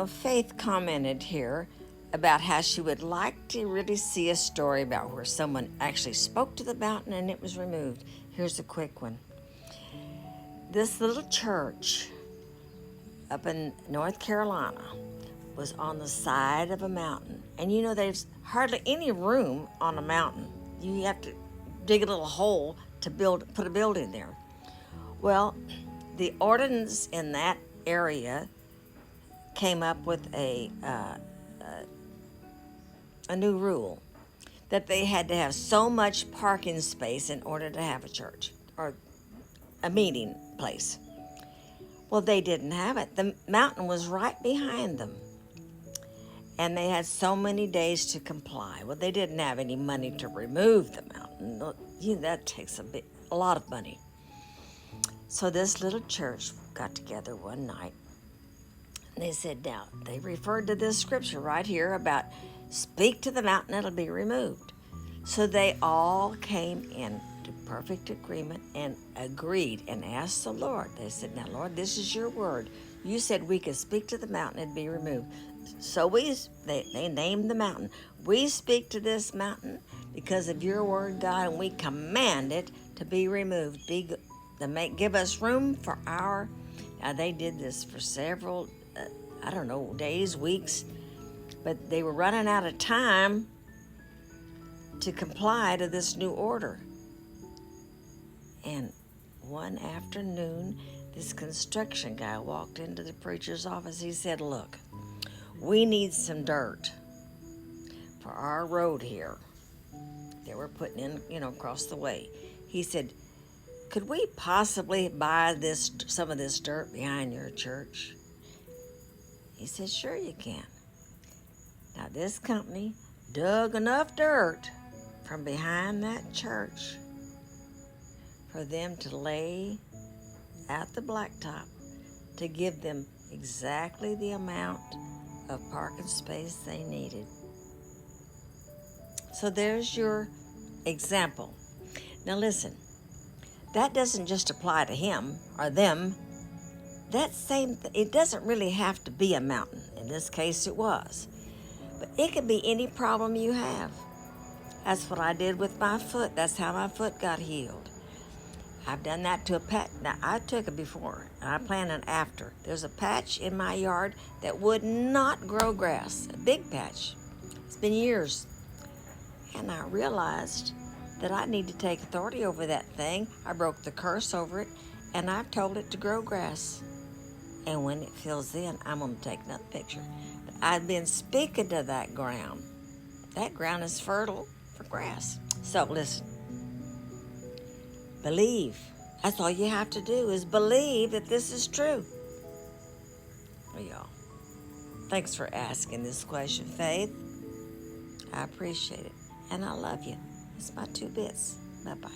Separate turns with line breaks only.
Faith commented here about how she would like to really see a story about where someone actually spoke to the mountain and it was removed. Here's a quick one. This little church up in North Carolina was on the side of a mountain. And there's hardly any room on a mountain. You have to dig a little hole to put a building there. Well, the ordinance in that area came up with a new rule that they had to have so much parking space in order to have a church or a meeting place. Well, they didn't have it. The mountain was right behind them. And they had so many days to comply. Well, they didn't have any money to remove the mountain. That takes a lot of money. So this little church got together one night. And they said, now, they referred to this scripture right here about speak to the mountain, it'll be removed. So they all came into perfect agreement and agreed and asked the Lord. They said, now, Lord, this is your word. You said we could speak to the mountain, it'd be removed. So they named the mountain. We speak to this mountain because of your word, God, and we command it to be removed. Give us room for our. Now they did this for several, days, weeks, but they were running out of time to comply to this new order. And one afternoon, this construction guy walked into the preacher's office. He said, look, we need some dirt for our road here that we're putting in, across the way. He said, could we possibly buy some of this dirt behind your church? He said, sure you can. Now this company dug enough dirt from behind that church for them to lay out the blacktop to give them exactly the amount of parking space they needed. So there's your example. Now listen, that doesn't just apply to him or them. It doesn't really have to be a mountain. In this case it was. But it could be any problem you have. That's what I did with my foot. That's how my foot got healed. I've done that to a patch. Now, I took it before, and I plan an after. There's a patch in my yard that would not grow grass, a big patch. It's been years. And I realized that I need to take authority over that thing. I broke the curse over it, and I've told it to grow grass. And when it fills in, I'm going to take another picture. But I've been speaking to that ground. That ground is fertile for grass. So listen. Believe. That's all you have to do is believe that this is true. Well, y'all, thanks for asking this question, Faith. I appreciate it. And I love you. It's my 2 bits. Bye-bye.